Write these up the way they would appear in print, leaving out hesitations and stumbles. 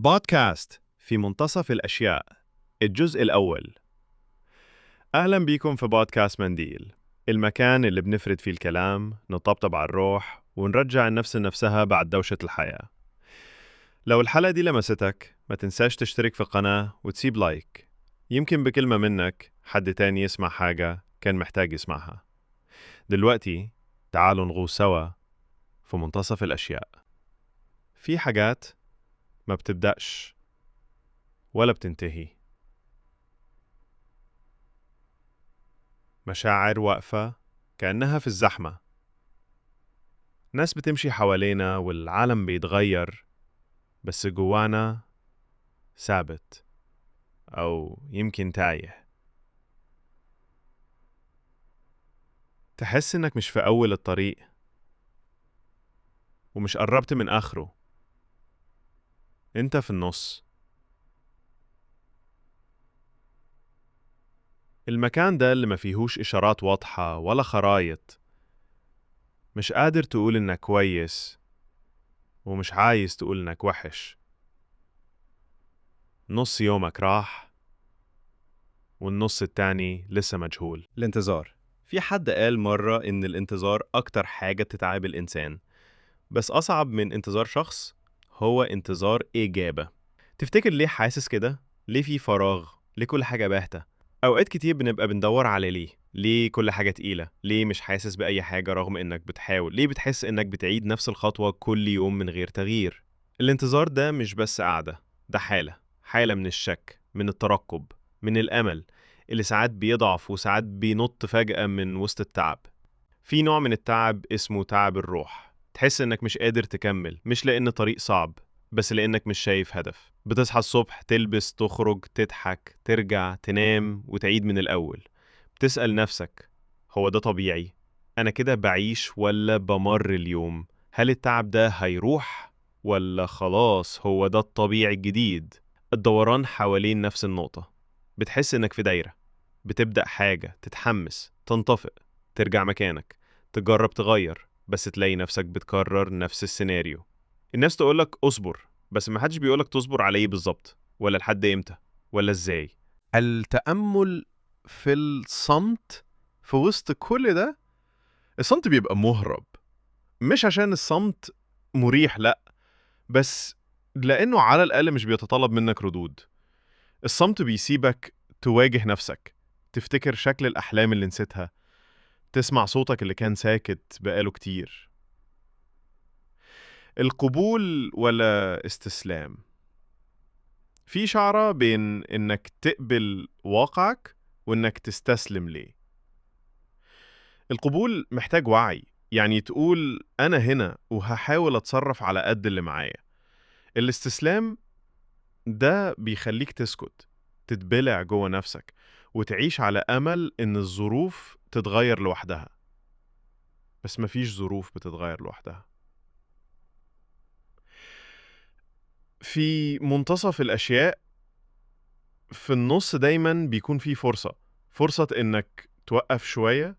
بودكاست في منتصف الأشياء الجزء الأول. أهلا بيكم في بودكاست منديل، المكان اللي بنفرد فيه الكلام، نطبطب على الروح ونرجع النفس لنفسها بعد دوشة الحياة. لو الحلقة دي لمستك ما تنساش تشترك في القناة وتسيب لايك، يمكن بكلمة منك حد تاني يسمع حاجة كان محتاج يسمعها. دلوقتي تعالوا نغوص سوا في منتصف الأشياء. في حاجات ما بتبدأش ولا بتنتهي، مشاعر واقفة كأنها في الزحمة، ناس بتمشي حوالينا والعالم بيتغير، بس جوانا ثابت أو يمكن تايه. تحس إنك مش في أول الطريق ومش قربت من آخره، أنت في النص. المكان ده اللي ما فيهوش إشارات واضحة ولا خرايط، مش قادر تقول إنك كويس ومش عايز تقول إنك وحش. نص يومك راح والنص التاني لسه مجهول. الانتظار. في حد قال مرة إن الانتظار أكتر حاجة بتتعب الإنسان، بس أصعب من انتظار شخص هو انتظار إجابة. تفتكر ليه حاسس كده؟ ليه في فراغ؟ ليه كل حاجة باهتة؟ أوقات كتير بنبقى بندور على ليه كل حاجة تقيلة؟ ليه مش حاسس بأي حاجة رغم إنك بتحاول؟ ليه بتحس إنك بتعيد نفس الخطوة كل يوم من غير تغيير؟ الانتظار ده مش بس قعدة، ده حالة من الشك، من الترقب، من الأمل اللي ساعات بيضعف وساعات بينط فجأة من وسط التعب. في نوع من التعب اسمه تعب الروح، تحس إنك مش قادر تكمل، مش لأن طريق صعب، بس لأنك مش شايف هدف. بتصحى الصبح، تلبس، تخرج، تضحك، ترجع، تنام وتعيد من الأول. بتسأل نفسك، هو ده طبيعي؟ أنا كده بعيش ولا بمر اليوم؟ هل التعب ده هيروح ولا خلاص هو ده الطبيعي الجديد؟ الدوران حوالين نفس النقطة. بتحس إنك في دايرة، بتبدأ حاجة، تتحمس، تنطفئ، ترجع مكانك، تجرب تغير، بس تلاقي نفسك بتكرر نفس السيناريو. الناس تقولك اصبر، بس محدش بيقولك تصبر عليه بالظبط، ولا لحد امتى، ولا ازاي. التأمل في الصمت في وسط كل ده. الصمت بيبقى مهرب، مش عشان الصمت مريح، لأ، بس لأنه على الأقل مش بيتطلب منك ردود. الصمت بيسيبك تواجه نفسك، تفتكر شكل الأحلام اللي نسيتها، تسمع صوتك اللي كان ساكت بقاله كتير. القبول ولا استسلام؟ في شعرة بين إنك تقبل واقعك وإنك تستسلم ليه. القبول محتاج وعي، يعني تقول أنا هنا وهحاول أتصرف على قد اللي معايا. الاستسلام ده بيخليك تسكت، تتبلع جوه نفسك وتعيش على أمل إن الظروف تتغير لوحدها، بس مفيش ظروف بتتغير لوحدها. في منتصف الأشياء، في النص دايما بيكون في فرصة إنك توقف شوية،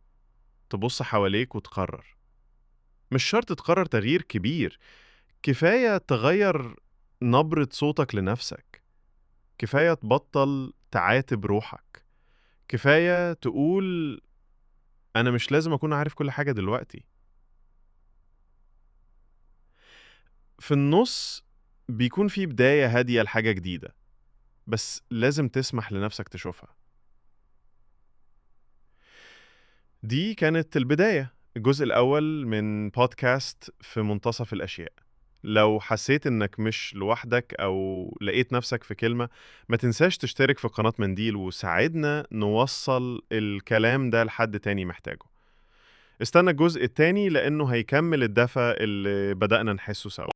تبص حواليك وتقرر. مش شرط تقرر تغيير كبير، كفاية تغير نبرة صوتك لنفسك، كفاية تبطل تعاتب روحك، كفاية تقول أنا مش لازم أكون عارف كل حاجة دلوقتي. في النص بيكون في بداية هادية لحاجة جديدة، بس لازم تسمح لنفسك تشوفها. دي كانت البداية، الجزء الأول من بودكاست في منتصف الأشياء. لو حسيت إنك مش لوحدك أو لقيت نفسك في كلمة، ما تنساش تشترك في قناة منديل وساعدنا نوصل الكلام ده لحد تاني محتاجه. استنى الجزء التاني لأنه هيكمل الدفى اللي بدأنا نحسه سوا.